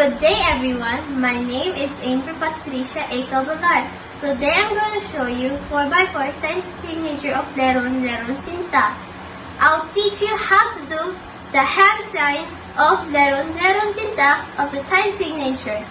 Good day everyone, my name is Angel Patricia A. Calvagar. Today I'm going to show you 4x4 times signature of Leron Sinta. I'll teach you how to do the hand sign of Leron Sinta of the time signature.